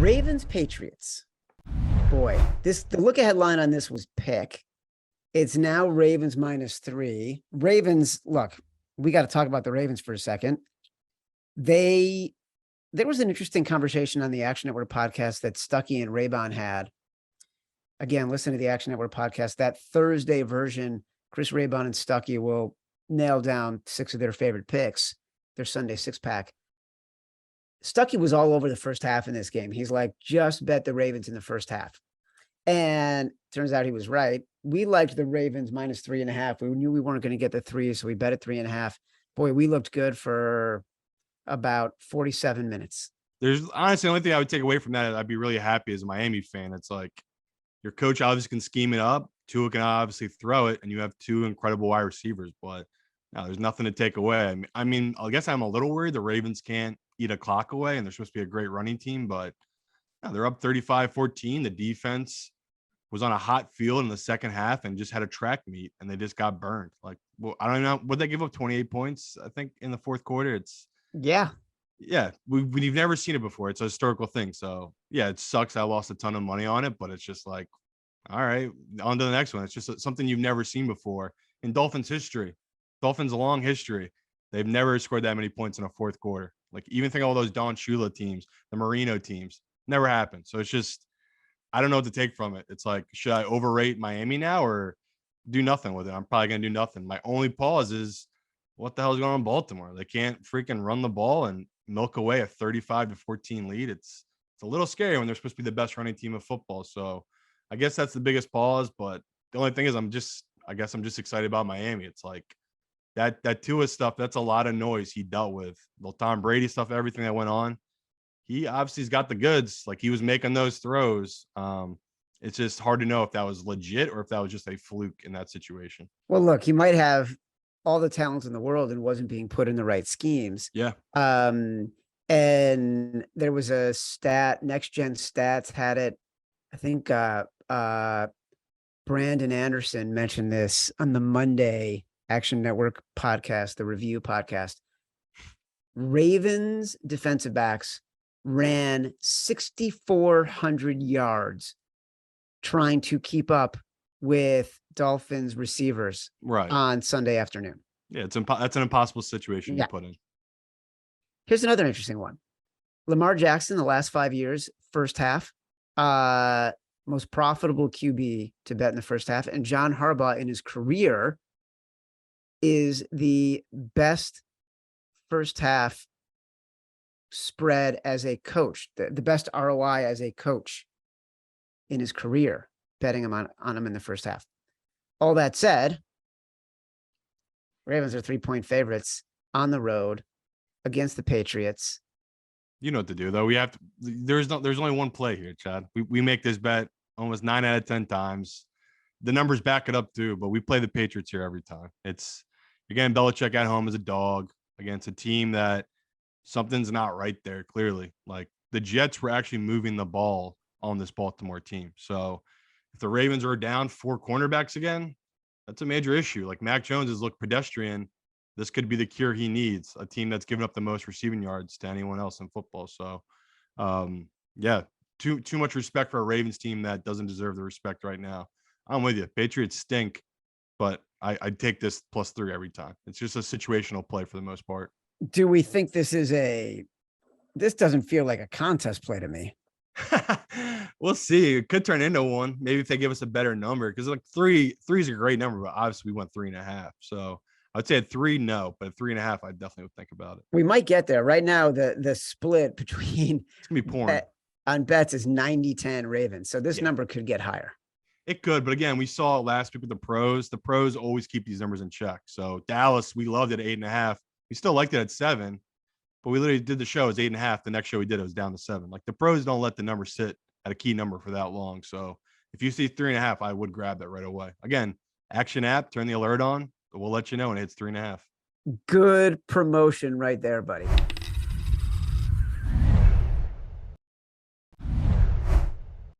Ravens Patriots. Boy, the look ahead line on this was pick. It's now Ravens -3. Ravens, look, we got to talk about the Ravens for a second. There was an interesting conversation on the Action Network podcast that Stuckey and Raybon had. Again, listen to the Action Network podcast. That Thursday version, Chris Raybon and Stuckey will nail down 6 of their favorite picks, their Sunday 6-pack. Stuckey was all over the first half in this game. He's like, just bet the Ravens in the first half. And turns out he was right. We liked the Ravens -3.5. We knew we weren't going to get the 3, so we bet at 3.5. Boy, we looked good for about 47 minutes. There's honestly the only thing I would take away from that, I'd be really happy as a Miami fan. It's like your coach obviously can scheme it up. Tua can obviously throw it, and you have 2 incredible wide receivers. But no, there's nothing to take away. I mean, I guess I'm a little worried the Ravens can't eat a clock away, and they're supposed to be a great running team, but no, they're up 35-14. The defense was on a hot field in the second half and just had a track meet, and they just got burned. Like, well, I don't know. Would they give up 28 points, I think, in the fourth quarter? Yeah. We've never seen it before. It's a historical thing. So, yeah, it sucks. I lost a ton of money on it, but it's just like, all right, on to the next one. It's just something you've never seen before in Dolphins history. Dolphins' long history. They've never scored that many points in a fourth quarter. Like, even think of all those Don Shula teams, the Marino teams. Never happened. So it's just, I don't know what to take from it. It's like, should I overrate Miami now or do nothing with it? I'm probably going to do nothing. My only pause is, what the hell is going on in Baltimore? They can't freaking run the ball and milk away a 35-14 lead. It's a little scary when they're supposed to be the best running team of football. So I guess that's the biggest pause. But the only thing is, I'm just excited about Miami. It's like that Tua stuff, that's a lot of noise he dealt with. The Tom Brady stuff, everything that went on. He obviously has got the goods. Like, he was making those throws. It's just hard to know if that was legit or if that was just a fluke in that situation. Well, look, he might have all the talent in the world and wasn't being put in the right schemes. Yeah. And there was a stat, Next Gen Stats had it. I think Brandon Anderson mentioned this on the Monday Action Network podcast, the review podcast. Ravens defensive backs ran 6,400 yards trying to keep up with Dolphins receivers on Sunday afternoon. Yeah, that's an impossible situation to put in. Here's another interesting one. Lamar Jackson, the last 5 years, first half, most profitable QB to bet in the first half. And John Harbaugh in his career is the best first half spread as a coach, the best ROI as a coach in his career, betting him on him in the first half. All that said, Ravens are 3-point favorites on the road against the Patriots. You know what to do, though. There's only one play here, Chad. We make this bet almost 9 out of 10 times. The numbers back it up too, but we play the Patriots here every time. You're getting Belichick at home as a dog against a team that something's not right there, clearly. Like, the Jets were actually moving the ball on this Baltimore team. So if the Ravens are down 4 cornerbacks again, that's a major issue. Like, Mac Jones has looked pedestrian. This could be the cure he needs, a team that's given up the most receiving yards to anyone else in football. So, too much respect for a Ravens team that doesn't deserve the respect right now. I'm with you. Patriots stink, but I'd take this +3 every time. It's just a situational play for the most part. Do we think this doesn't feel like a contest play to me? We'll see. It could turn into one. Maybe if they give us a better number, because like three is a great number, but obviously we went 3.5. So I'd say at 3, no, but at 3.5, I definitely would think about it. We might get there. Right now, the split between it's gonna be porn on bets is 90-10 Ravens. So this number could get higher. It could, but again, we saw it last week with the pros. The pros always keep these numbers in check. So Dallas, we loved it at 8.5. We still liked it at 7. But we literally did the show as 8.5. The next show we did, it was down to 7. Like, the pros don't let the number sit at a key number for that long. So if you see 3.5, I would grab that right away. Again, Action app, turn the alert on. We'll let you know when it hits 3.5. Good promotion right there, buddy.